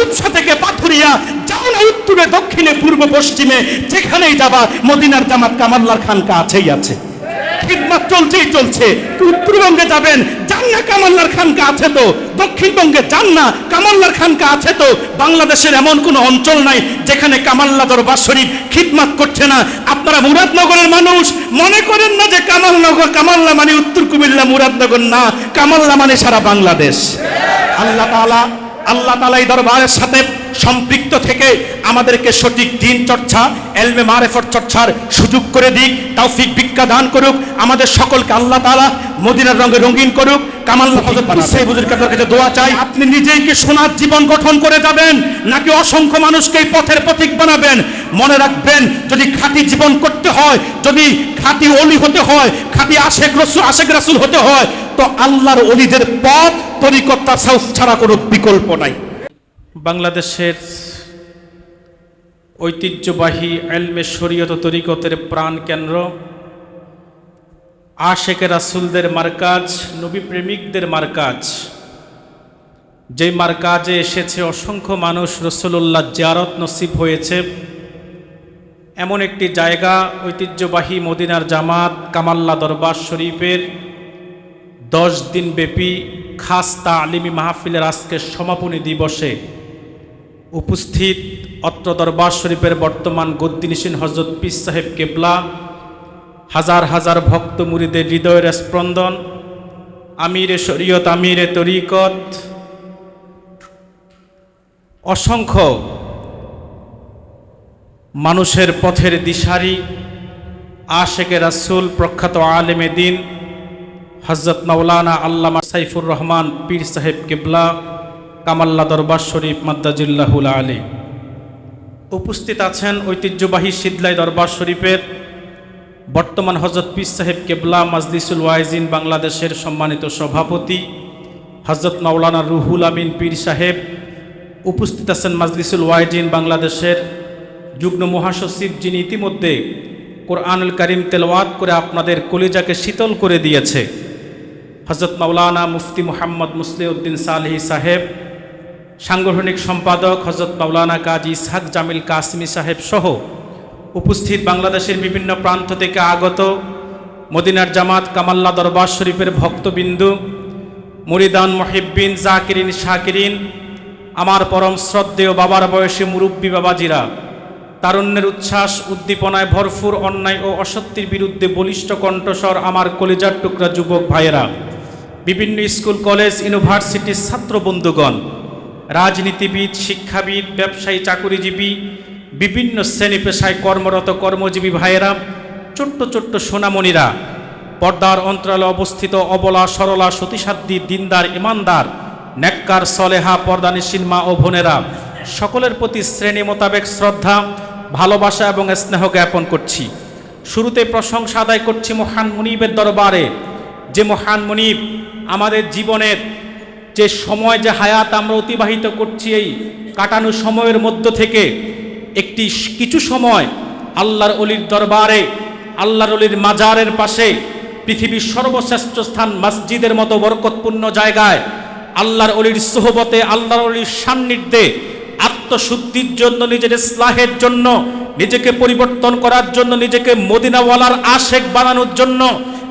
রূপসা থেকে পাথুরিয়া, যাও না উত্তরে দক্ষিণে পূর্ব পশ্চিমে, যেখানেই যাবা মদিনার জামাত কামাল্লার খানকা আছেই আছে, খিদমত চলছেই চলছে। উত্তরবঙ্গে যাবেন, যান না কামাল্লার খানকা আছে তো, দক্ষিণবঙ্গে যান না কামাল্লার খানকা আছে তো। বাংলাদেশের এমন কোনো অঞ্চল নাই যেখানে কামাল্লা দরবার শরীফ খিদমত করছে না। আপনারা মুরাদনগরের মানুষ, মনে করেন না যে কামাল্লা মানে উত্তর কুমিল্লা মুরাদনগর, না, কামাল্লা মানে সারা বাংলাদেশ। আল্লাহ তাআলা এই দরবারের সাথে সম্পৃক্ত থেকে আমাদেরকে সঠিক দ্বীন চর্চা, এলমে মারেফত চর্চার সুযোগ করে দিক, তৌফিক ভিক্ষা দান করুক। আমাদের সকলকে আল্লাহ তাআলা মদিনার রঙে রঙিন করুক। কামাল্লা হযরত পিসাই হুজুরকে আপনার কাছে দোয়া চাই। আপনি নিজেই কি সোনার জীবন গঠন করে যাবেন, নাকি অসংখ্য মানুষকে এই পথের পথিক বানাবেন? মনে রাখবেন, যদি খাঁটি জীবন করতে হয়, যদি খাঁটি ওলি হতে হয়, খাঁটি আশেক রাসূল হতে হয়, তো আল্লাহর ওলিদের পথ তরিকত তাসাউফ ছাড়া কোনো বিকল্প নাই। বাংলাদেশের ঐতিহ্যবাহী এলমে শরীয়ত তরিকতের প্রাণ কেন্দ্র, আশেকে রাসূলদের মারকাজ, নবী প্রেমিকদের মারকাজ, যেই মারকাজে এসেছে অসংখ্য মানুষ রাসূলুল্লাহ জিয়ারত নসিব হয়েছে, এমন একটি জায়গা ঐতিহ্যবাহী মদিনার জামাত কামাল্লা দরবার শরীফের 10 দিন ব্যাপী খাস তালিমি মাহফিলের আজকের সমাপনী দিবসে উপস্থিত অত্র দরবার শরীফের বর্তমান গদ্দিনিসীন হযরত পীর সাহেব কেবলা, হাজার হাজার ভক্ত মুরিদের হৃদয়ের স্পন্দন, আমিরে শরীয়ত, আমিরে তরিকত, অসংখ্য মানুষের পথের দিশারি, আশেকে রাসূল, প্রখ্যাত আলেমে দ্বীন হযরত মাওলানা আল্লামা সাইফুর রহমান পীর সাহেব কেবলা, কামাল্লা দরবার শরীফ মাদ্দাজিল্লাহুল আলী। উপস্থিত আছেন ঐতিহ্যবাহী শীতলাই দরবার শরীফের বর্তমান হযরত পীর সাহেব কেবলা মাজলিসুল ওয়াইজিন বাংলাদেশের সম্মানিত সভাপতি হযরত মাওলানা রুহুল আমিন পীর সাহেব। উপস্থিত আছেন মাজলিসুল ওয়াইজিন বাংলাদেশের যুগ্ম মহাসচিব, যিনি ইতিমধ্যে কোরআনুল কারীম তেলাওয়াত করে আপনাদের কলিজাকে শীতল করে দিয়েছে, হযরত মাওলানা মুফতি মুহাম্মদ মুসলিউদ্দিন সালেহী সাহেব। সাংগঠনিক সম্পাদক হযরত মাওলানা কাজী ইসহাক জামিল কাসিমি সাহেব সহ উপস্থিত বাংলাদেশের বিভিন্ন প্রান্ত থেকে আগত মদিনার জামাত কামাল্লা দরবার শরীফের ভক্তবিন্দু, মুরিদান, মুহিব্বিন, জাকিরিন, শাকিরিন, আমার পরম শ্রদ্ধেয় বাবার বয়সী মুরব্বী বাবাজিরা, তারুণ্যের উচ্ছ্বাস উদ্দীপনায় ভরপুর, অন্যায় ও অসত্যের বিরুদ্ধে বলিষ্ঠ কণ্ঠস্বর আমার কলিজার টুকরা যুবক ভাইয়েরা, বিভিন্ন স্কুল, কলেজ, ইউনিভার্সিটির ছাত্র বন্ধুগণ, রাজনীতিবিদ, শিক্ষাবিদ, ব্যবসায়ী, চাকুরিজীবী, বিভিন্ন শ্রেণী পেশায় কর্মরত কর্মজীবী ভাইয়েরা, ছোট্ট ছোট্ট সোনামণিরা, পর্দার অন্তরালে অবস্থিত অবলা, সরলা, সতীসাধ্যী, দিনদার, ইমানদার, নেককার, সলেহা, পর্দানিশীল মা ও বোনেরা, সকলের প্রতি শ্রেণী মোতাবেক শ্রদ্ধা, ভালোবাসা এবং স্নেহ জ্ঞাপন করছি। শুরুতে প্রশংসা আদায় করছি মহান মুনিবের দরবারে, যে মহান মুনিব আমাদের জীবনের যে সময়, যে হায়াত আমরা অতিবাহিত করছি, এই কাটানো সময়ের মধ্য থেকে কিছু সময় আল্লাহর অলির দরবারে, আল্লাহর অলির মাজারের পাশে, পৃথিবীর সর্বশ্রেষ্ঠ স্থান মসজিদের মতো বরকতপূর্ণ জায়গায়, আল্লাহর অলির সোহবতে, আল্লাহর অলির সান্নিধ্যে আত্মশুদ্ধির জন্য, নিজের ইসলাহের জন্য, নিজেকে পরিবর্তন করার জন্য, নিজেকে মদিনাওয়ালার আশেক বানানোর জন্য,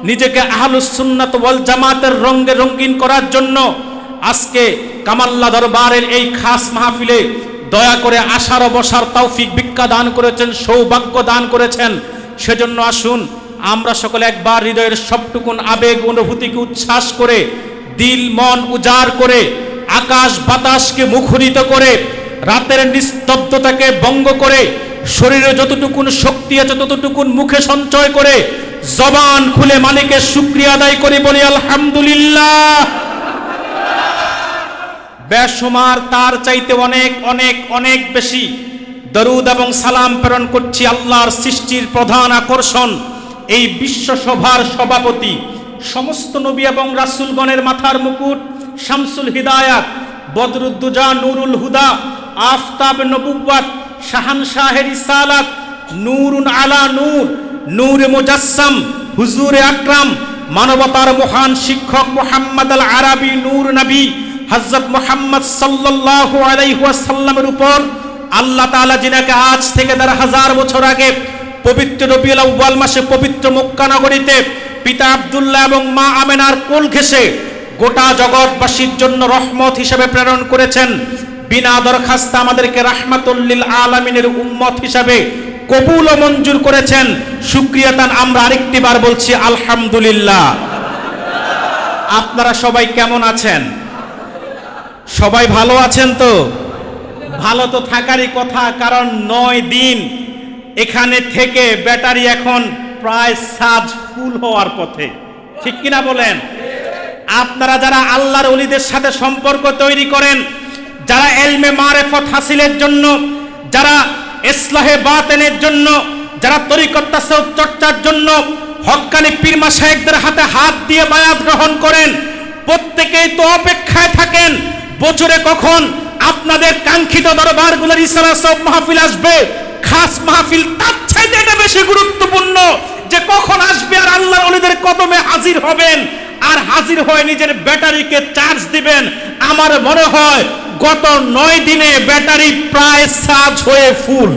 নিজেকে আহলুস সুন্নাত ওয়াল জামাতের রঙে রঙিন করার জন্য আজকে কামাল্লা দরবারের এই খাস মাহফিলে দয়া করে আসার বসার তৌফিক ভিক্ষা দান করেছেন, সৌভাগ্য দান করেছেন। সেজন্য আসুন আমরা সকলে একবার হৃদয়ের সবটুকুন আবেগ অনুভূতিকে উচ্ছ্বাস করে, দিল মন উজাড় করে, আকাশ বাতাসকে মুখরিত করে, রাতের নিস্তব্ধতাকে ভঙ্গ করে, শরীরে যতটুকুন শক্তি আছে ততটুকুন মুখে সঞ্চয় করে, জবান খুলে মালিকের শুকরিয়া আদায় করে বলি আলহামদুলিল্লাহ। বেশুমার তার চাইতে অনেক অনেক অনেক বেশি দরুদ এবং সালাম প্রেরণ করছি আল্লাহর সৃষ্টির প্রধান আকর্ষণ, এই বিশ্বসভার সভাপতি, সমস্ত নবী এবং রাসূলগণের মাথার মুকুট, শামসুল হিদায়াত, বদরুদ্দুজা, নুরুল হুদা, আফতাব নবুওয়াত, শাহানশাহের রিসালাত, নূরুন আলা নূর, নূরে মুজাসসাম, হুজুরে আকরাম, মানবতার মহান শিক্ষক মুহাম্মদ আল আরাবী নূর নবী হযরত মুহাম্মদ সাল্লাল্লাহু আলাইহি ওয়াসাল্লামের উপর আল্লাহ তাআলা যিনাকে আজ থেকে ১,৫০০ বছর আগে পবিত্র রবিউল আউয়াল মাসে পবিত্র মক্কা নগরীতে পিতা আব্দুল্লাহ এবং মা আমেনার কোল ঘেঁষে গোটা জগৎবাসীর জন্য রহমত হিসেবে প্রেরণ করেছেন, বিনা দরখাস্তে আমাদেরকে রাহমাতুল লিল আলামিনের উম্মত হিসেবে কবুল ও মঞ্জুর করেছেন। শুকরিয়া তান আমরা আরেকটি বার বলছি আলহামদুলিল্লাহ। আপনারা সবাই কেমন আছেন? সবাই ভালো আছেন তো? ভালো তো থাকারই কথা, কারণ ৯ দিন এখানে থেকে ব্যাটারি এখন প্রায় চার্জ ফুল হওয়ার পথে, ঠিক কিনা বলেন? আপনারা যারা আল্লাহর ওলিদের সাথে সম্পর্ক তৈরি করেন, যারা ইলমে মারিফত হাসিলের জন্য, যারা ইসলাহে বাতিনের জন্য, যারা তরিকত তাসাউফ চর্চার জন্য হক্কানি পীর মাশায়েখদের হাতে হাত দিয়ে বায়াত গ্রহণ করেন, প্রত্যেকেই তো অপেক্ষায় থাকেন বছরে কখন আপনাদের কাঙ্ক্ষিত দরবারগুলোর ইসলাহ মাহফিল আসবে। খাস মাহফিল তার চাইতে এটা বেশি গুরুত্বপূর্ণ যে কখন আসবে আর আল্লাহর ওলিদের কদমে হাজির হবেন, আর হাজির হয়ে নিজের ব্যাটারিকে চার্জ দিবেন। আমার মনে হয় গত ৯ দিনে ব্যাটারি প্রায় চার্জ হয়ে ফুল।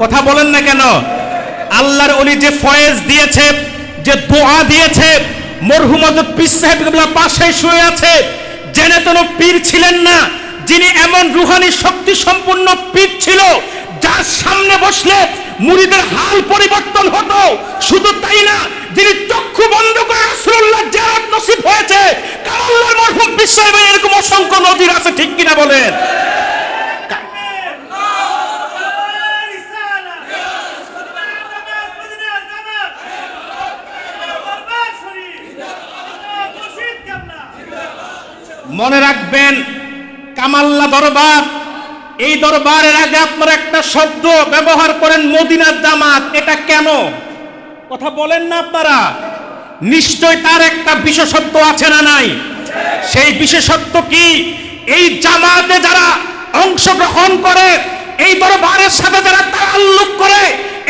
কথা বলেন না কেন? আল্লাহর ওলি যে ফয়েজ দিয়েছে, যে দোয়া দিয়েছে, মরহুম হযরত পীর সাহেব কিবলা পাশে শুয়ে আছে, জেনে তেন পীর ছিলেন না, যিনি এমন রুহানি শক্তি সম্পূর্ণ পীর ছিল যার সামনে বসলে মুরিদের হাল পরিবর্তন হতো। শুধু তাই না, যিনি চক্ষু বন্ধ করে রাসূলুল্লাহ জিয়ারত নসিব হয়েছে, কামাল্লার মরহুম পীর সাহেবের এরকম অসংখ্য নজির আছে, ঠিক কিনা বলেন? মনে রাখবেন, কামাল্লা দরবার, এই দরবারের আগে আপনারা একটা শব্দ ব্যবহার করেন মদিনার জামাত। এটা কেন? কথা বলেন না আপনারা? নিশ্চয় তার একটা বিশেষত্ব আছে না নাই? সেই বিশেষত্ব কি? এই জামাতে যারা অংশগ্রহণ করে, এই দরবারের সাথে যারা তাআল্লুক করে,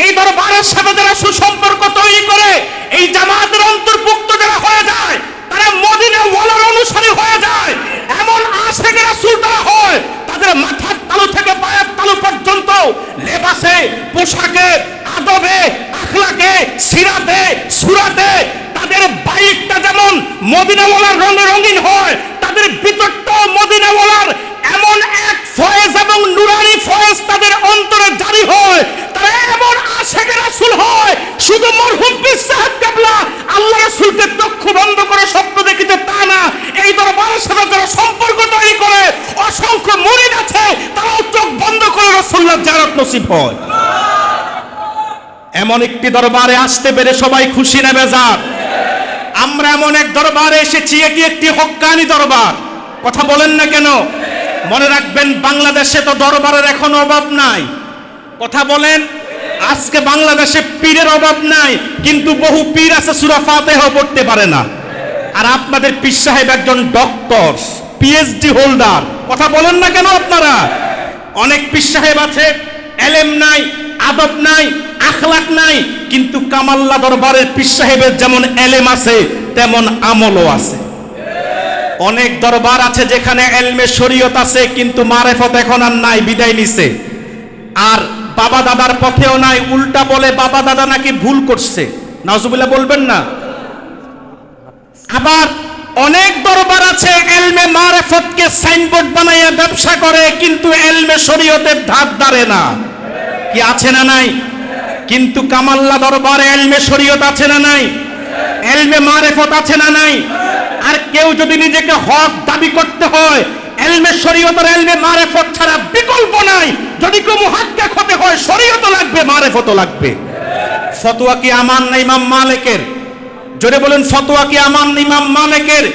এই দরবারের সাথে যারা সুসম্পর্ক তৈরি করে, এই জামাতের অন্তর্ভুক্ত যারা হয়ে যায়, তারা মদিনা ওয়ালার অনুসারী হয়ে যায়। এমন আশিক রাসূল তারা হয়, তাদের মাথার তালু থেকে পায়ের তালু পর্যন্ত লেবাসে, পোশাকে, আদবে, আখলাকে, সিরাতে, সুরাতে তাদের বাইকটা যেমন মদিনা ওয়ালার রঙে রঙিন হয়, তাদের ভিতরটাও মদিনা ওয়ালার এমন এক ফয়েজ এবং নুরানি ফয়েজ তাদের অন্তরে জারি হয়। তারা এমন আশিক রাসূল হয়, শুধু মরহুম পীর সাহেব কিবলা আল্লাহ রাসূলকে চক্ষু বন্ধ করে স্বপ্ন দেখিতে তা না, এই দরবারের সাথে যারা সম্পর্ক তৈরি করে অসংখ্য মুরিদ আছে, তারাও চোখ বন্ধ করে রাসূলুল্লাহ জিয়ারত নসিব হয়। এমন একটি দরবারে আসতে পেরে সবাই খুশি না বেজার? আমরা এমন এক দরবারে এসেছি, এটি একটি হক্কানি দরবার। কথা বলেন না কেন? মনে রাখবেন, বাংলাদেশে তো দরবারের এখনো অভাব নাই। কথা বলেন, আজকে বাংলাদেশে পীরের অভাব নাই, কিন্তু বহু পীর আছে সূরা ফাতিহা পড়তে পারে না। আর আপনাদের পীর সাহেব একজন ডক্টর, পিএইচডি হোল্ডার। কথা বলেন না কেন আপনারা? অনেক পীর সাহেব আছে, এলেম নাই, আদব নাই, আখলাক নাই, কিন্তু কামাল্লা দরবারের পীর সাহেবের যেমন এলেম আছে তেমন আমলও আছে। অনেক দরবার আছে যেখানে ইলমে শরীয়ত আছে, কিন্তু মারিফত এখন আর নাই, বিদায় নিছে। আর বাবা দাদার পথেও নাই, উল্টা বলে বাবা দাদা নাকি ভুল করছে। নাউজুবিল্লাহ বলবেন না? আবার অনেক দরবার আছে ইলমে মারিফতকে সাইনবোর্ড বানাইয়া ব্যবসা করে, কিন্তু ইলমে শরীয়তের ধার ধারে না। কি আছে না নাই? কিন্তু কামাল্লা দরবারে ইলমে শরীয়ত আছে না নাই? ইলমে মারিফত আছে না নাই? আর কেউ যদি নিজেকে হক দাবি করতে হয়, ইলমে শরীয়ত আর ইলমে মারিফত ছাড়া বিকল্প নাই। যদি কেউ মুহাক্কিক হতে হয়, শরীয়তও লাগবে, মারিফতও লাগবে। ফতোয়া কি আমান না ইমাম মালিকের? জোরে বলেন, ফতোয়া কি আমান না ইমাম মালিকের?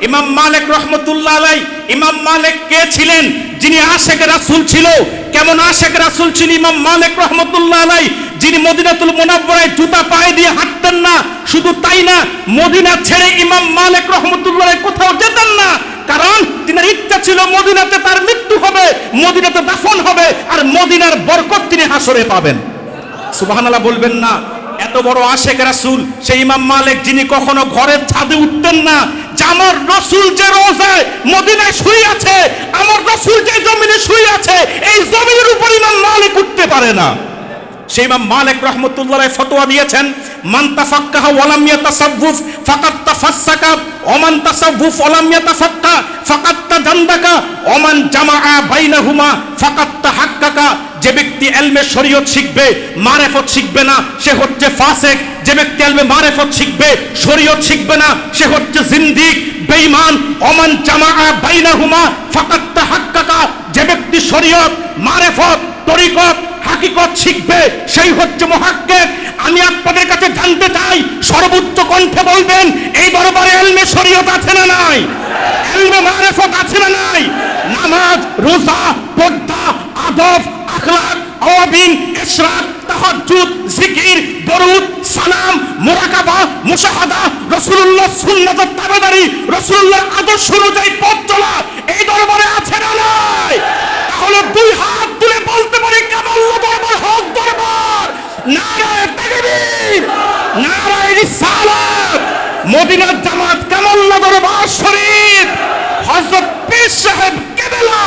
ইমাম মালিক রহমতুল্লাহ আলাই, ইমাম মালিক কে ছিলেন? যিনি আশিক রাসূল ছিল। কেমন আশিক রাসূল ছিল ইমাম মালিক রহমতুল্লাহ আলাই? যিনি মদিনাতুল মুনাওয়ারায় জুতা পায়ে দিয়ে হাঁটতেন না। শুধু তাই না, মদিনা ছেড়ে ইমাম মালিক রহমতুল্লাহ আলাই কোথাও যেতেন না, কারণ তিনার ইচ্ছা ছিল মদিনাতে তার মৃত্যু হবে, মদিনাতে দাফন হবে, আর মদিনার বরকত তিনি হাসরে পাবেন। সুবহানাল্লাহ বলবেন না? এত বড় আশিক রাসূল সেই ইমাম মালিক, যিনি কখনো ঘরের ছাদে উঠতেন না, যে আমার রসুল যে রোজায় মদিনায় শুয়ে আছে, আমার রসুল যে জমিনে শুয়ে আছে, এই জমিনের উপর ইমাম মালিক উঠতে পারে না। সেই ইমাম মালিক রাহমাতুল্লাহ আলাইহি ফতোয়া দিয়েছেন, মান তাফাক্কাহা ওয়া লাম ইয়াতাসাব্বুফ ফাকাদ তাফাসসাকা ওয়া মান তাসাব্বুফ ওয়া লাম ইয়াতাফাক্কা ফাকাদ তাজান্দাকা ওয়া মান জামাআ বাইনাহুমা ফাকাদ তাহাক্কাকা। যে ব্যক্তি ইলমে শরীয়ত শিখবে, মারিফত শিখবে না, সে হচ্ছে ফাসিক। যে ব্যক্তি ইলমে মারিফত শিখবে, শরীয়ত শিখবে না, সে হচ্ছে জিন্দিক, বেঈমান। ওয়া মান জামাআ বাইনাহুমা ফাকাদ তাহাক্কাকা। যে ব্যক্তি শরীয়ত, মারিফত, তরিকত, হাকিকত শিখবে, সেই হচ্ছে মুহাক্কিক। আমি আপনাদের কাছে জানতে চাই, সর্বোচ্চ কণ্ঠে বলবেন, এই দরবারে ইলমে শরীয়ত আছে না নাই? ইলমে মারিফত আছে না নাই? নামাজ, রোজা, পর্দা, আদব, আখলাক, আওয়াবিন, ইশরাক, তাহাজ্জুদ, জিকির, দরুদ, সালাম, মুরাকাবা, মুশাহাদা, রাসূলুল্লাহ সুন্নাতের তাবেদারি, রাসূলুল্লাহর আদর্শ অনুযায়ী পথ চলা, এই দরবারে আছে না নাই? তাহলে দুই হাত তুলে বলতে পারি, কামাল্লাহ দরবার, হক দরবার, নারায়ে তাকবীর, নারায়ে রিসালাত, মদিনার জামাত, কামাল্লাহ দরবার শরীফ, হযরত পীর সাহেব কেবলা।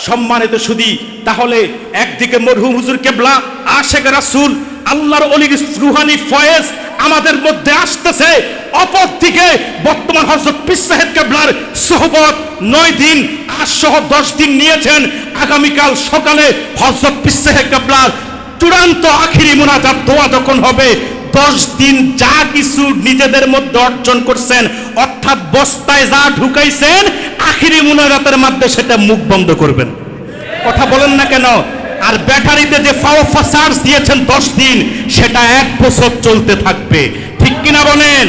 সম্মানিত সুধী, তাহলে একদিকে মরহুম হুজুর কেবলা, আশেক রাসূল, আল্লাহর ওলির রুহানি ফয়েজ আমাদের মধ্যে আসতেছে, অপরদিকে বর্তমান হযরত পীর সাহেব কেবলার সোহবত 9 দিন, আজ সহ 10 দিন নিয়েছেন। আগামীকাল সকালে হযরত পীর সাহেব কেবলার চূড়ান্ত আখিরি মুনাজাত দোয়া যখন হবে, 10 দিন যা কিছু নিজেদের মধ্যে অর্জন করছেন, অর্থাৎ বস্তায় যা ঢুকাইছেন, আখিরি মুনাজাতের মধ্যে সেটা মুখ বন্ধ করবেন। কথা বলেন না কেন? আর ব্যাটারিতে যে পাওয়ার চার্জ দিয়েছেন 10 দিন, সেটা 1 বছর চলতে থাকবে। ঠিক কিনা বলেন?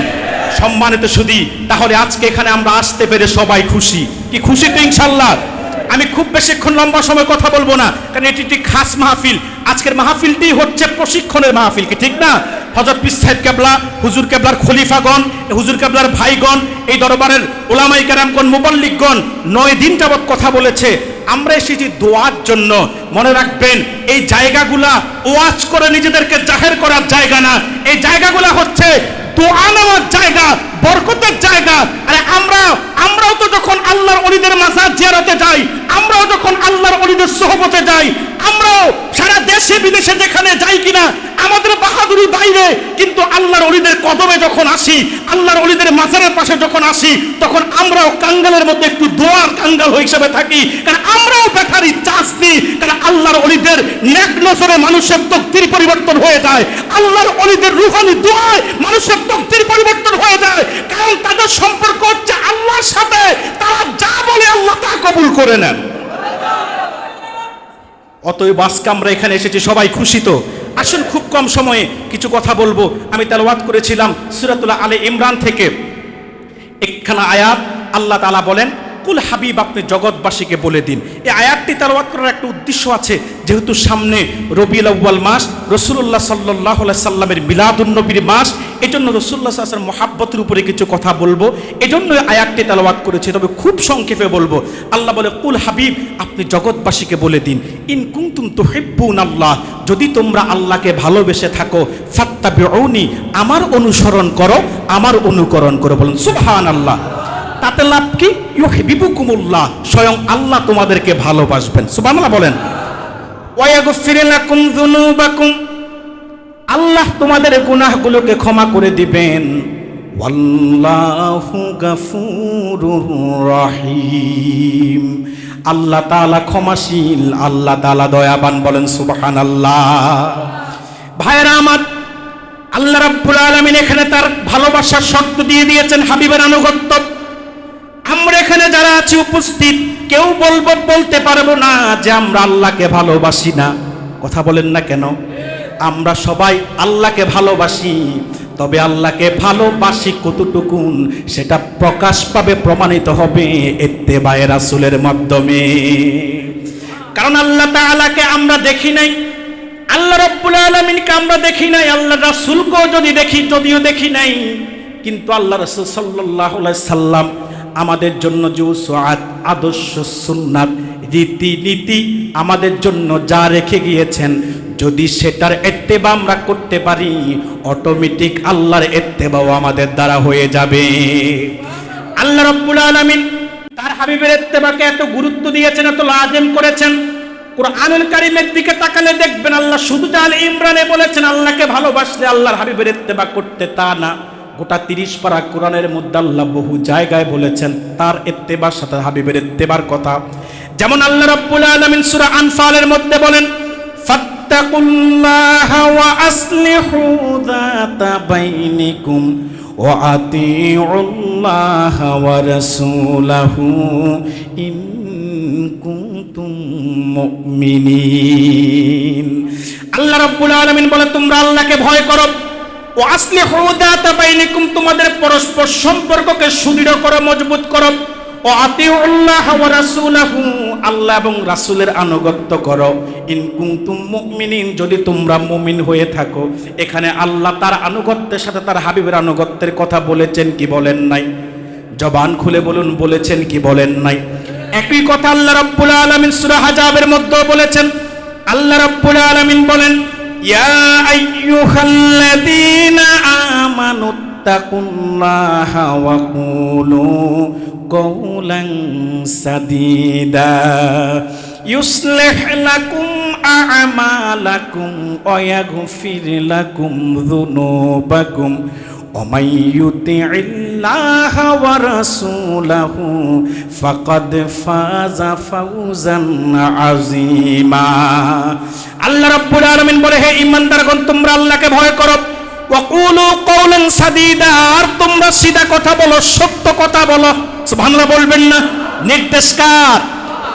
সম্মানিত সুধী, তাহলে আজকে এখানে আমরা আসতে পেরে সবাই খুশি। কি খুশি তো ইনশাআল্লাহ? আমি খুব বেশিক্ষণ লম্বা সময় কথা বলবো না, কারণ এটি একটি খাস মাহফিল। আজকের মাহফিলটি হচ্ছে প্রশিক্ষণের মাহফিল, কি ঠিক না? হযরত পীর সাহেব কেবলা, হুজুর কেবলার খলিফাগণ, হুজুর কেবলার ভাইগণ, এই দরবারের উলামায়ে কেরামগণ, মুবাল্লিগগণ 9 দিন যাবত কথা বলেছে। আমরা এসেছি দোয়ার জন্য। মনে রাখবেন, এই জায়গাগুলা ওয়াজ করে নিজেদেরকে জাহের করার জায়গা না, এই জায়গাগুলা হচ্ছে দোয়া নেওয়ার জায়গা, বরকতের জায়গা। আরে আমরাও তো যখন আল্লাহর ওলিদের মাজার জিয়ারতে যাই, আমরাও যখন আল্লাহর ওলিদের সোহবতে যাই, আমরাও সারা দেশে বিদেশে যেখানে যাই কিনা, আমাদের বাহাদুরি বাইরে, কিন্তু আল্লাহর ওলিদের কদমে যখন আসি, আল্লাহর ওলিদের মাজারের পাশে যখন আসি, তখন আমরাও কাঙ্গালের মধ্যে একটু দোয়ার কাঙ্গাল হিসেবে থাকি। কারণ আমরাও ব্যাটারি চার্জ দিই, কারণ আল্লাহর ওলিদের নেক নজরে মানুষের তকদির পরিবর্তন হয়ে যায়, আল্লাহর ওলিদের রুহানি দোয়ায় মানুষের তকদির পরিবর্তন হয়ে যায়। কারণ তাদের সম্পর্ক হচ্ছে আল্লাহর সাথে, তারা যা বলে আল্লাহ তা কবুল করে নেন। অতএব আজকে আমরা এখানে এসেছি সবাই খুশি তো? আসুন খুব কম সময়ে কিছু কথা বলবো। আমি তেলাওয়াত করেছিলাম সূরাতুল আলে ইমরান থেকে একখানা আয়াত। আল্লাহ তাআলা বলেন, কুল হাবিব, আপনি জগৎবাসীকে বলে দিন। এই আয়াতটি তেলাওয়াত করার একটা উদ্দেশ্য আছে, যেহেতু সামনে রবিউল আউয়াল মাস, রাসূলুল্লাহ সাল্লাল্লাহু আলাইহি সাল্লামের মিলাদুন নবীর মাস, এজন্য রাসূলুল্লাহ সাল্লাল্লাহু আলাইহি ওয়াসাল্লামের মহাব্বতের উপরে কিছু কথা বলবো, এজন্য আয়াতটি তেলাওয়াত করেছি। তবে খুব সংক্ষেপে বলবো। আল্লাহ বলে, কুল হাবিব, আপনি জগৎবাসীকে বলে দিন, ইন কুনতুম তুহিব্বুনাল্লাহ, যদি তোমরা আল্লাহকে ভালোবেসে থাকো, ফাত্তাবিউনি, আমার অনুসরণ করো, আমার অনুকরণ করো। বলেন সুবহানাল্লাহ। তাতে লাভ কি? ইউহিব্বুকুমুল্লাহ, স্বয়ং আল্লাহ তোমাদেরকে ভালোবাসবেন। সুবহানাল্লাহ বলেন। ওয়া ইয়াগফির লাকুম যুনুবাকুম, আল্লাহ তোমাদের গুনাহগুলোকে ক্ষমা করে দিবেন। ওয়াল্লাহু গাফুরুর রহিম, আল্লাহ তাআলা ক্ষমাশীল, আল্লাহ তাআলা দয়াবান। বলেন সুবহানাল্লাহ। ভাইরা আমার, আল্লাহ রাব্বুল আলামিন এখানে তার ভালোবাসার শর্ত দিয়ে দিয়েছেন, হাবিবের আনুগত্য। আমরা এখানে যারা আছি উপস্থিত, কেউ বলতে পারবো না যে আমরা আল্লাহকে ভালোবাসি না। কথা বলেন না কেন? আমরা সবাই আল্লাহকে ভালোবাসি, তবে আল্লাহকে ভালোবাসি কতটুকুন সেটা প্রকাশ পাবে, প্রমাণিত হবে ইত্তেবায়ে রাসূলের মাধ্যমে। কারণ আল্লাহ তাআলাকে আমরা দেখি নাই, আল্লাহ রাব্বুল আলামিনকে আমরা দেখি নাই, আল্লাহ রাসূলকেও যদিও দেখি নাই, কিন্তু আল্লাহ রাসূল সাল্লাল্লাহু আলাইহি সাল্লাম আমাদের জন্য যে উসওয়াত, আদর্শ, সুন্নাত, রীতি নীতি আমাদের জন্য যা রেখে গিয়েছেন, যদি সেটার ইত্তেবা আমরা করতে পারি, অটোমেটিক আল্লাহর ইত্তেবাও আমাদের দ্বারা হয়ে যাবে। আল্লাহ রাব্বুল আলামিন তার হাবিবের ইত্তেবাকে এত গুরুত্ব দিয়েছেন, এত লাজিম করেছেন। কুরআনুল কারীমের দিকে তাকালে দেখবেন আল্লাহ শুধু আলে ইমরানে বলেছেন আল্লাহকে ভালোবাসলে আল্লাহর হাবিবের ইত্তেবা করতে, তা না, গোটা 30 পারা কোরআনের মধ্যে আল্লাহ বহু জায়গায় বলেছেন তার ইত্তেবার সাথে হাবিবের ইত্তেবার কথা। যেমন আল্লাহ রাব্বুল আলামিন সূরা আনফালের মধ্যে বলেন, ফাত্তাকুল্লাহা ওয়া আসলিহু যাতা বাইনিকুম ওয়া আতিউল্লাহা ওয়া রাসূলাহু ইন কুনতুম মুমিনিন। আল্লাহ রাব্বুল আলামিন বলে তোমরা আল্লাহকে ভয় করো, ও আসলিহু যাতা বাইনিকুম, তোমাদের পরস্পর সম্পর্ককে সুদৃঢ় করো, মজবুত করো। ও আতিউল্লাহ ওয়া রাসূলাহু, আল্লাহ এবং রাসূলের আনুগত্য করো। ইন কুনতুম মুমিনিন, যদি তোমরা মুমিন হয়ে থাকো। এখানে আল্লাহ তার আনুগত্যের সাথে তার হাবিবের আনুগত্যের কথা বলেছেন কি বলেন নাই? জবান খুলে বলুন, বলেছেন কি বলেন নাই? একই কথা আল্লাহ রাব্বুল আলামিন সূরা হাজাবের মধ্যেও বলেছেন। আল্লাহ রাব্বুল আলামিন বলেন, ইয়া আইয়ুহাল্লাযীনা আমানুত্তাকুল্লাহা ওয়া কুলু কওলান সাদীদা ইউসলিহ লাকুম আ'মালাকুম ওয়া ইয়াগফির লাকুম যুনুবাকুম ওয়া মান ইউতি'ইল্লাহা ওয়া রাসূলাহু ফাকাদ ফাযা ফাওজান আযীমা। আল্লাহ রাব্বুল আলামিন বলে, হে ঈমানদারগণ, তোমরা আল্লাহকে ভয় করো। ওয়া কুলু কওলান সাদীদা, আর তোমরা সিধা কথা বলো, সত্য কথা বলো। সুবহানাল্লাহ বলবেন না? নির্দেশকার,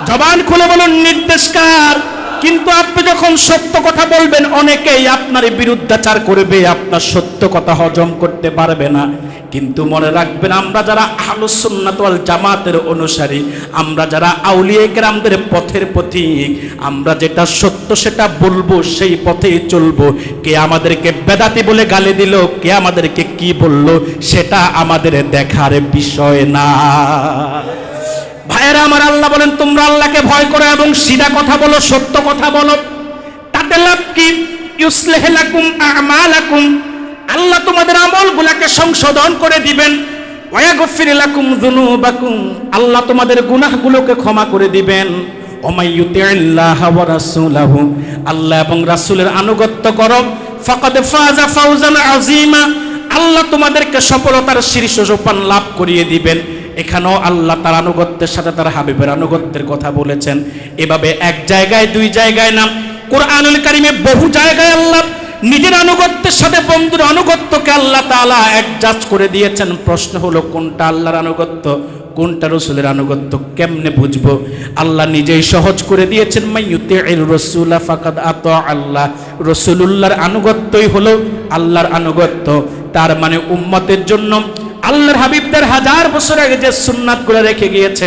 জবান খুলে বলুন, নির্দেশকার। কিন্তু আপনি যখন সত্য কথা বলবেন, অনেকেই আপনার বিরুদ্ধাচার করবে, আপনার সত্য কথা হজম করতে পারবে না। কিন্তু মনে রাখবেন, আমরা যারা আহলুস সুন্নাত ওয়াল জামাতের অনুসারী, আমরা যারা আউলিয়া কেরামদের পথের পথিক, আমরা যেটা সত্য সেটা বলবো, সেই পথেই চলবো। কে আমাদেরকে বেদাতি বলে গালি দিল, কে আমাদেরকে কি বলল, সেটা আমাদের দেখার বিষয় না। ভাইয়েরা আমার, আল্লাহ বলেন তোমরা আল্লাহকে ভয় করো এবং সিধা কথা বলো, সত্য কথা বলো। তাতে লাভ কি? ইউসলিহ লাকুম আ'মালাকুম, আল্লাহ তোমাদের আমলগুলোকে সংশোধন করে দিবেন। ওয়া ইয়াগফির লাকুম যুনুবাকুম, আল্লাহ তোমাদের গুনাহগুলোকে ক্ষমা করে দিবেন। ওয়া মান ইউতি'ইল্লাহা ওয়া রাসূলাহু, আল্লাহ এবং রাসূলের আনুগত্য করো। ফাকাদ ফাযা ফাওজান আযীমা, আল্লাহ তোমাদেরকে সফলতার শীর্ষ সোপান লাভ করিয়ে দিবেন। এখানেও আল্লাহ তার আনুগত্যের সাথে তার হাবিবের আনুগত্যের কথা বলেছেন। এভাবে এক জায়গায়, দুই জায়গায় না, কুরআনুল কারীমে বহু জায়গায় আল্লাহ নিজের আনুগত্যের সাথে বন্ধুর আনুগত্যকে আল্লাহ তাআলা অ্যাডজাস্ট করে দিয়েছেন। প্রশ্ন হলো, কোনটা আল্লাহর আনুগত্য, কোনটা রাসূলের আনুগত্য? কেমনে বুঝবো? আল্লাহ নিজেই সহজ করে দিয়েছেন, মাইয়ুতি'ir রাসূলা ফাকাদ আতা আল্লাহ, রাসূলুল্লাহর আনুগত্যই হলো আল্লাহর আনুগত্য। তার মানে উম্মতের জন্য আল্লাহর হাবিবদের হাজার বছর আগে যে সুন্নাতগুলো রেখে গিয়েছে,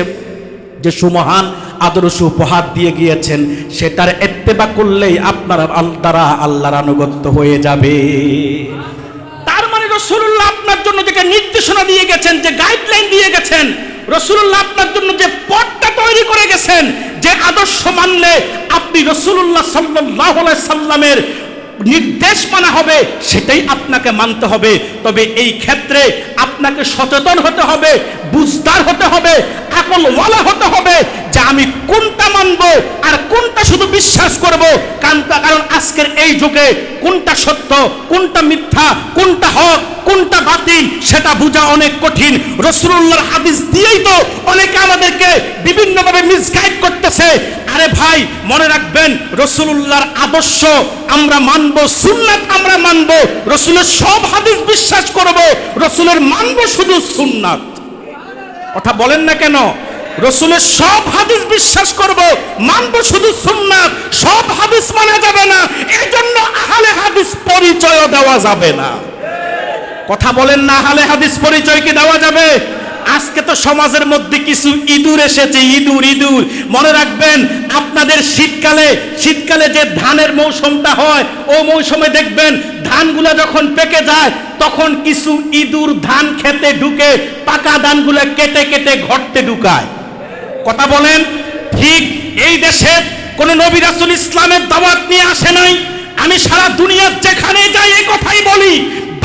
যে সুমহান আদর্শ উপহার দিয়ে গিয়েছেন, সেটার ইত্তেবা করলেই আপনারা দ্বারা আল্লাহর আনুগত্য হয়ে যাবে। তার মানে রাসূলুল্লাহ আপনার জন্য যে নির্দেশনা দিয়ে গেছেন, যে গাইডলাইন দিয়ে গেছেন, রাসূলুল্লাহ আপনার জন্য যে পথটা তৈরি করে গেছেন, যে আদর্শ মানলে আপনি রাসূলুল্লাহ সাল্লাল্লাহু আলাইহি সাল্লামের নির্দেশ মানা হবে, সেটাই আপনাকে মানতে হবে। তবে এই ক্ষেত্রে আপনাকে সচেতন হতে হবে, বুঝদার হতে হবে, আকলওয়ালা হতে হবে যে আমি কোনটা মানব আর কোনটা শুধু বিশ্বাস করব। কারণ আজকের এই যুগে কোনটা সত্য, কোনটা মিথ্যা, কোনটা হক, কোনটা বাতিল, সেটা বোঝা অনেক কঠিন। রাসূলুল্লাহর হাদিস দিয়েই তো অনেকে আমাদেরকে বিভিন্নভাবে মিসগাইড করতেছে। আরে ভাই, মনে রাখবেন, রাসূলুল্লাহর আদর্শ আমরা মানব, সুন্নাত আমরা মানব, রাসূলের সব হাদিস বিশ্বাস করব, রাসূলের মানব শুধু সুন্নাত। কথা বলেন না কেন? রাসূলের সব হাদিস বিশ্বাস করব, মানব শুধু সুন্নাত, সব হাদিস মানা যাবে না। এজন্য আহলে হাদিস পরিচয় দেওয়া যাবে না। কথা বলেন না, আহলে হাদিস পরিচয় কি দেওয়া যাবে? আজকে তো সমাজের মধ্যে কিছু ইঁদুর এসেছে, ইঁদুর। মনে রাখবেন, আপনাদের শীতকালে যে ধানের মৌসুমটা হয়, ও মৌসুমে দেখবেন ধানগুলা যখন পেকে যায়, তখন কিছু ইঁদুর ধান খেতে ঢুকে পাকা ধানগুলা কেটে কেটে ঘরতে ঢুকায়। কথা বলেন? ঠিক এই দেশে কোন নবী রাসূল ইসলামের দাওয়াত নিয়ে আসে নাই, আমি সারা দুনিয়ার যেখানে যাই এই কথাই বলি,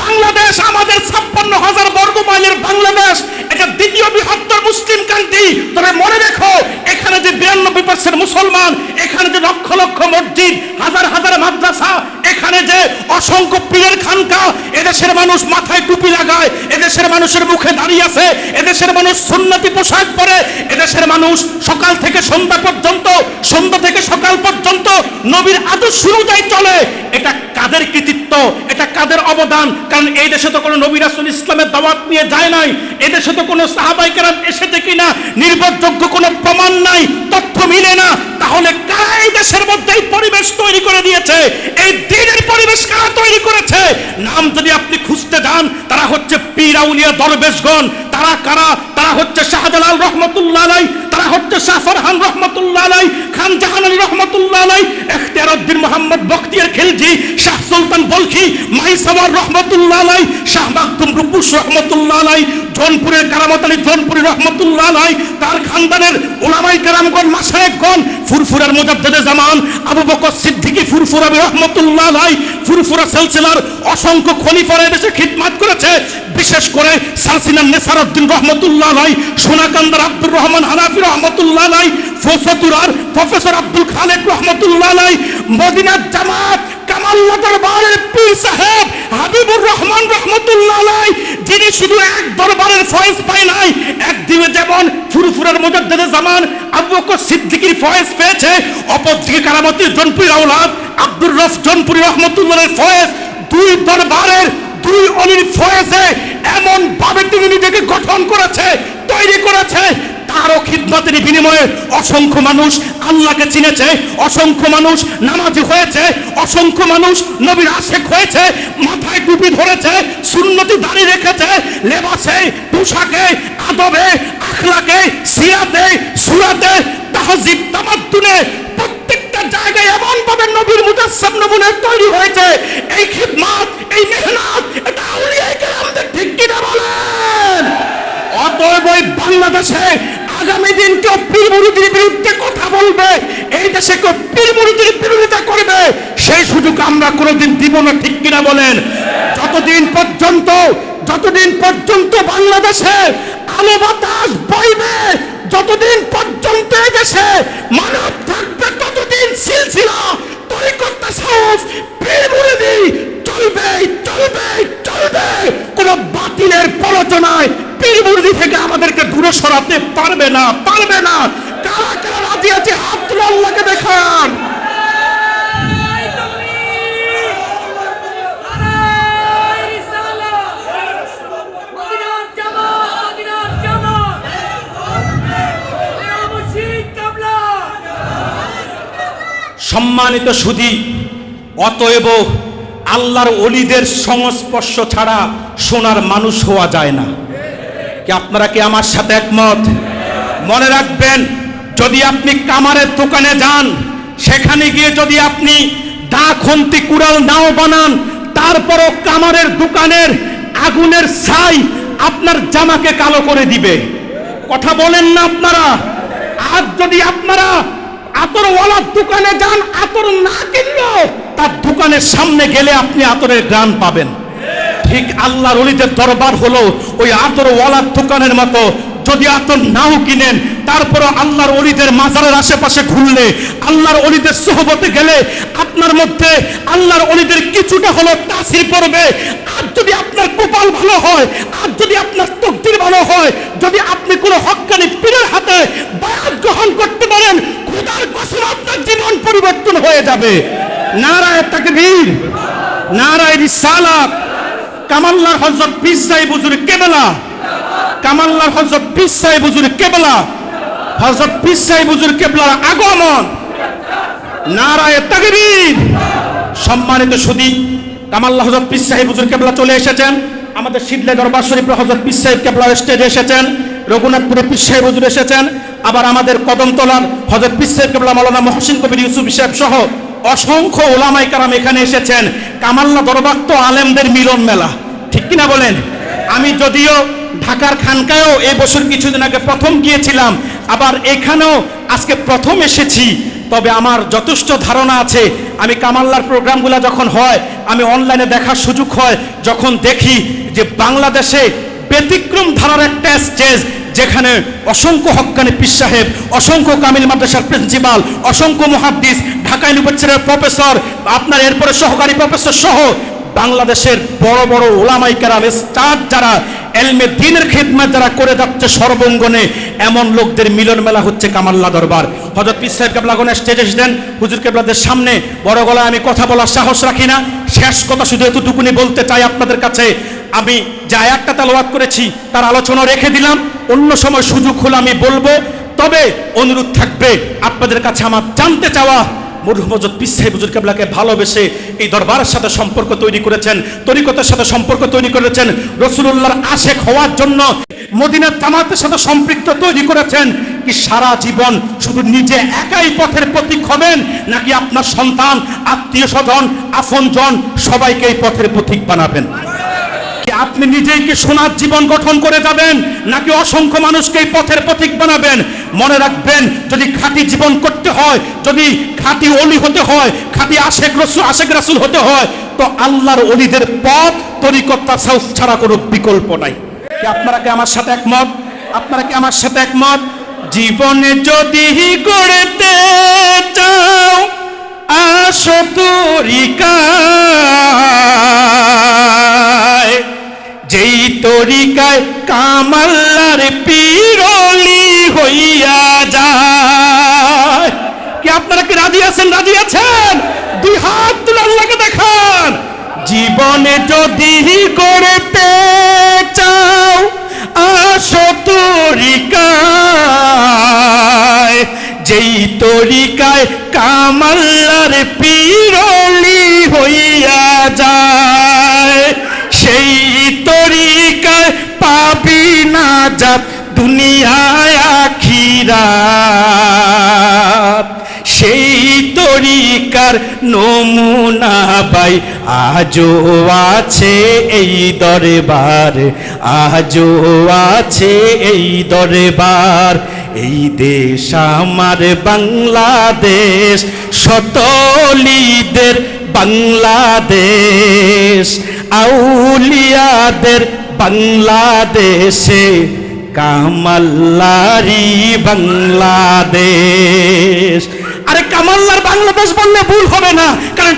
বাংলাদেশ আমাদের 56,000 বর্গ মাইলের বাংলাদেশ, এটা দ্বিতীয় বৃহত্তর মুসলিম কান্ট্রি। তবে মনে রেখো, এখানে যে 92% মুসলমান, এখানে যে লক্ষ লক্ষ মসজিদ, হাজার হাজার মাদ্রাসা, এখানে যে অসংখ্য পীরের খানকা, এদেশের মানুষ মাথায় টুপি লাগায়, এদেশের মানুষের মুখে দাঁড়িয়ে আছে, এদেশের মানুষ সুন্নতি পোশাক পরে, এদেশের মানুষ সকাল থেকে সন্ধ্যা পর্যন্ত, সন্ধ্যা থেকে সকাল পর্যন্ত নবীর আদর্শ অনুযায়ী চলে। এটা কাদের কৃতিত্ব, এটা কাদের অবদান? কারণ এই দেশে তো কোনো নবী রাসূল ইসলামের দাওয়াত নিয়ে যায় নাই, এদেশে তো কোনো সাহাবায়ে কেরাম এসেছে কিনা নির্ভরযোগ্য কোনো প্রমাণ নাই, তথ্য মিলে না। তাহলে কারা এই দেশের মধ্যে এই পরিবেশ তৈরি করে দিয়েছে? এই দ্বীনের পরিবেশ কারা তৈরি করেছে? নাম যদি আপনি খুঁজতে যান, তারা হচ্ছে পীর আউলিয়া দরবেশগণ। তারা কারা? তারা হচ্ছে শাহজালাল রহমতুল্লাহ আলাইহি, তারা হচ্ছে শাহ ফরহান রহমতুল্লাহ আলাইহি, খান জাহান আলী রহমতুল্লাহ আলাইহি, ইখতিয়ার উদ্দিন মোহাম্মদ বখতিয়ার খিলজি, শাহ সুলতান বলখি, মাইসাওয়ার রহমতুল্লাহ আলাইহি, শাহ মাকদুম রুপুস রহমতুল্লাহ আলাইহি, জৌনপুরের কারামত আলী জৌনপুরি রহমতুল্লাহ আলাইহি, তার খানদানের উলামায়ে কেরামগণ, মাশায়েখগণ, ফুরফুরার মুজাদ্দিদে জামান আবু বকর সিদ্দিকী ফুরফুরা রহমতুল্লাহ আলাইহি, ফুরফুরা সিলসিলার অসংখ্য খলিফারা দেশে খিদমত করেছে। বিশেষ করে সালসিনার নেসারউদ্দিন রহমতুল্লাহ আলাইহি, সোনাকান্দার আব্দুর রহমান হানাফি রহমতুল্লাহ আলাইহি, ফতুরার প্রফেসর আব্দুল খালেক রহমতুল্লাহ আলাইহি, মদিনার জামাত কামাল্লা দরবারের পীর সাহেব হাবিবুর রহমান রহমতুল্লাহ আলাইহি, যিনি শুধু এক দরবারের ফয়েজ পায় নাই, একদিকে যেমন ফুরফুরার মুজাদ্দিদে জামান আবু বকর সিদ্দিকীর ফয়েজ পেয়েছে, অপরদিকে কারামতি জৌনপুরীর আওলাদ আব্দুর রফ জৌনপুরি রহমতুল্লাহের ফয়েজ, দুই দরবারের দুই অলির ফয়েজে এমন ভাবে তিনি নিজেকে গঠন করেছে, তৈরি করেছে। তারও খিদমতের বিনিময়ে অসংখ্য মানুষ আল্লাহকে চিনেছে, অসংখ্য মানুষ নামাজি হয়েছে, অসংখ্য মানুষ নবীর আশেক হয়েছে, মাথায় টুপি ধরেছে, সুন্নতি দাড়ি রেখেছে, লেবাসে, পোশাকে, আদবে, আখলাকে, সিরাতে, সুরাতে, তাহজিব, তামাদ্দুনে প্রত্যেকটা জায়গায় এমন ভাবে নবীর মুজাসসাম নমুনা তৈরি হয়েছে। এই খিদমত, এই মেহনত, এটা আউলিয়ায়ে কেরামদের, ঠিক কিনা বলেন? অতএব ওই বাংলাদেশে আগামী দিন কেউ পীর মুরিদের বিরুদ্ধে কথা বলবে, এই দেশে কেউ পীর মুরিদের বিরোধিতা করবে, সেই সুযোগ আমরা কোনোদিন দিব না, ঠিক কিনা বলেন? যতদিন পর্যন্ত বাংলাদেশে আলো বাতাস বইবে, যতদিন পর্যন্ত এই দেশে মানব থাকবে, ততদিন সিলসিলা তরিকত তাসাউফ পীর মুরিদি চলবে চলবে চলবে। কোন বাতিলের প্ররোচনায় পীর মুরিদি থেকে আমাদেরকে দূরে সরাতে পারবে না, পারবে না। কারা কারা রাজি আছে হাত তুলে আল্লাহকে দেখান। সম্মানিত সুধী, অতএব আল্লাহর ওলিদের সংস্পর্শ ছাড়া সোনার মানুষ হওয়া যায় না। কি আপনারা কি আমার সাথে একমত? মনে রাখবেন, যদি আপনি কামারের দোকানে যান, সেখানে গিয়ে যদি আপনি দা খন্তি কুড়াল নাও বানান, তারপরও কামারের দোকানের আগুনের ছাই আপনার জামাকে কালো করে দিবে। কথা বলেন না আপনারা? আজ যদি আপনারা আতরওয়ালার দোকানে যান, আতর না কিনলেও তার দোকানের সামনে গেলে আপনি আতরের ঘ্রাণ পাবেন। ঠিক আল্লাহর ওলিদের দরবার হলো ওই আতরওয়ালার দোকানের মতো। যদি আতর নাও কিনেন, তারপরও আল্লাহর ওলিদের মাজারের আশেপাশে ঘুরলে, আল্লাহর ওলিদের সোহবতে গেলে আপনার মধ্যে আল্লাহর ওলিদের কিছুটা হলো তাসির পড়বে। আর যদি আপনার কপাল ভালো হয়, আর যদি আপনার তকদির ভালো হয়, যদি আপনি কোনো হক্কানি পীরের হাতে বায়াত গ্রহণ করতে পারেন, খোদার কসম আপনার জীবন পরিবর্তন হয়ে যাবে। নারায়ে তাকবীর, নারায়ে রিসালাত। কামাল্লার হযরত পীর সাহেব হুজুর কেবলা, কামাল্লার হযরত পীর সাহেব হুজুর কেবলা, হযরত পীর সাহেব হুজুর কেবলার আগমন। নারায়ে তাকবীর। সম্মানিত সুধী, কামাল্লা হযরত পীর সাহেব হুজুর কেবলা চলে এসেছেন। আমাদের শীতলে দরবার শরীফে হযরত পীর সাহেব কেবলা স্টেজে এসেছেন, রঘুনাথপুরে পীর সাহেব হুজুর এসেছেন, আবার আমাদের কদমতলার হযরত পীর সাহেব কেবলা মাওলানা মুহসিন কবির ইউসুফ সাহেব সহ অসংখ্য ওলামায়ে কেরাম এখানে এসেছেন। কামাল্লা দরবার তো আলেমদের মিলন মেলা, ঠিক কিনা বলেন? আমি যদিও ঢাকার খানকায়ও এই বছর কিছুদিন আগে প্রথম গিয়েছিলাম, আবার এখানেও আজকে প্রথম এসেছি। তবে আমার যথেষ্ট ধারণা আছে, আমি কামাল্লার প্রোগ্রামগুলো যখন হয়, আমি অনলাইনে দেখার সুযোগ হয়, যখন দেখি যে বাংলাদেশে ব্যতিক্রম ধারার একটা স্টেজ, যেখানে অসংখ্য হক্কানি পীর সাহেব, অসংখ্য কামিল মাদ্রাসার প্রিন্সিপাল, অসংখ্য মুহাদ্দিস, ঢাকা ইউনিভার্সিটির প্রফেসর, আপনার এরপরে সহকারী প্রফেসর সহ বাংলাদেশের বড় বড় ওলামায়ে কেরাম স্টার যারা এলমে দ্বীনের খিদমত যারা করে যাচ্ছে সর্বঙ্গনে, এমন লোকদের মিলন মেলা হচ্ছে কামাল্লা দরবার। হযরত পীর সাহেব কেবলাগণ স্টেজে এসেছেন, হুজুর কেবলাদের সামনে বড় গলায় আমি কথা বলার সাহস রাখি না। শেষ কথা শুধু এতটুকুনি বলতে চাই আপনাদের কাছে, আমি যে আয়াতটা তেলাওয়াত করেছি তার আলোচনা রেখে দিলাম, অন্য সময় সুযোগ হলে আমি বলবো। তবে অনুরোধ থাকবে আপনাদের কাছে আমার জানতে চাওয়া, মরহুম হযরত পীর সাহেব হুজুর কেবলাকে ভালোবেসে এই দরবারের সাথে সম্পর্ক তৈরি করেছেন, তরিকতের সাথে সম্পর্ক তৈরি করেছেন, রাসূলুল্লাহর আশেক হওয়ার জন্য মদিনার জামাতের সাথে সম্পৃক্ত তৈরি করেছেন, কি সারা জীবন শুধু নিজে একাই পথের পথিক হবেন, নাকি আপনার সন্তান, আত্মীয় স্বজন, আপনজন সবাইকে এই পথের পথিক বানাবেন? আপনি নিজেই কি সোনার জীবন গঠন করে যাবেন, নাকি অসংখ্য মানুষকে এই পথের পথিক বানাবেন? মনে রাখবেন, যদি খাঁটি জীবন করতে হয়, যদি খাঁটি ওলি হতে হয়, খাঁটি আশেক রাসূল হতে হয়, তো আল্লাহর ওলিদের পথ তরিকত তাসাউফ ছাড়া কোনো বিকল্প নাই। কি আপনারা কি আমার সাথে একমত? আপনারা কি আমার সাথে একমত? জীবনে যদি গড়তে চাও আসো তরিকায়, যেই তরিকায় কামাল্লার পীরলি হইয়া যায়। কি আপনারা কি রাজি আছেন? রাজি আছেন? দুই হাত তুলে আল্লাহকে দেখান। জীবনে যদি করতে চাও আসো তরিকায়, যেই তরিকায় কামাল্লার পীরলি হইয়া যায়, সেই তরিকায় পাবি নাজাত দুনিয়ায় আখিরাত। সেই তরিকার নমুনা ভাই আজও আছে এই দরবার, আজও আছে এই দরবার। এই দেশ আমার বাংলাদেশ, শতলিদের বাংলাদেশ, আউলিয়াদের বাংলাদেশে, কামাল্লারি বাংলাদেশ। আরে কামাল্লার বাংলাদেশ বললে ভুল হবে না, কারণ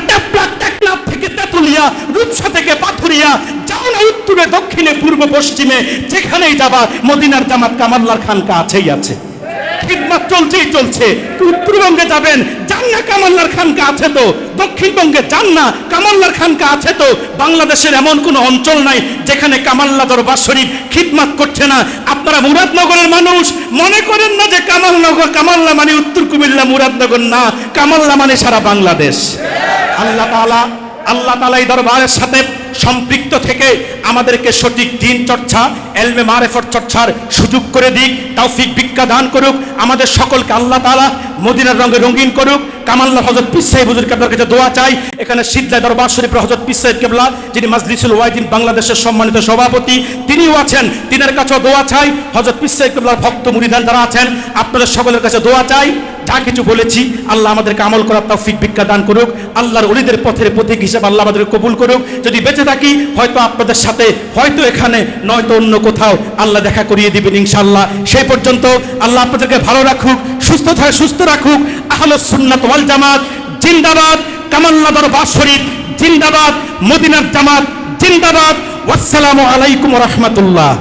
টেকনাফ থেকে তেতুলিয়া, রূপসা থেকে পাথুরিয়া, যাও না উত্তরে দক্ষিণে পূর্ব পশ্চিমে, যেখানেই যাবা মদিনার জামাত কামাল্লার খানকা আছেই আছে, খিদমত চলছেই চলছে। উত্তরবঙ্গে যাবেন, যান না কামাল্লার খানকা আছে তো, দক্ষিণবঙ্গে যান না কামাল্লার খানকা আছে তো। বাংলাদেশের এমন কোনো অঞ্চল নাই যেখানে কামাল্লা দরবার শরীফ খিদমত করছে না। আপনারা মুরাদনগরের মানুষ, মনে করেন না যে কামাল্লা মানে উত্তর কুমিল্লা, মুরাদনগর না, কামাল্লা মানে সারা বাংলাদেশ। আল্লাহ তাআলা এই দরবারের সাথে সম্পৃক্ত থেকে আমাদেরকে সঠিক দ্বীন চর্চা, এলমে মারেফত চর্চার সুযোগ করে দিক, তৌফিক ভিক্ষা দান করুক। আমাদের সকলকে আল্লাহ তাআলা মদিনার রঙে রঙিন করুক। কামাল্লা হযরত পীর সাহেব হুজুর কেবলার কাছে দোয়া চাই। এখানে সিদ্ধা দরবার শরীফের হযরত পীর সাহেব কেবলা, যিনি মাজলিসুল ওয়াইদিন বাংলাদেশের সম্মানিত সভাপতি, তিনিও আছেন, তিনার কাছেও দোয়া চাই। হযরত পীর সাহেব কেবলার ভক্ত মুরিদান যারা আছেন, আপনাদের সকলের কাছে দোয়া চাই। যা কিছু বলেছি আল্লাহ আমাদেরকে আমল করার তৌফিক ভিক্ষা দান করুক। আল্লাহর ওলিদের পথের পথিক হিসেবে আল্লাহ আমাদের কবুল করুক। যদি বেঁচে থাকি হয়তো আপনাদের সাথে, হয়তো এখানে, নয়তো অন্য কোথাও আল্লাহ দেখা করিয়ে দিবেন ইনশাআল্লাহ। সেই পর্যন্ত আল্লাহ আপনাদেরকে ভালো রাখুক, সুস্থ রাখুক। আহলুস সুন্নাত ওয়াল জামাত জিন্দাবাদ, কামাল্লা দরবার শরীফ জিন্দাবাদ, মদিনার জামাত জিন্দাবাদ। ওয়াসসালামু আলাইকুম ওয়া রাহমাতুল্লাহ।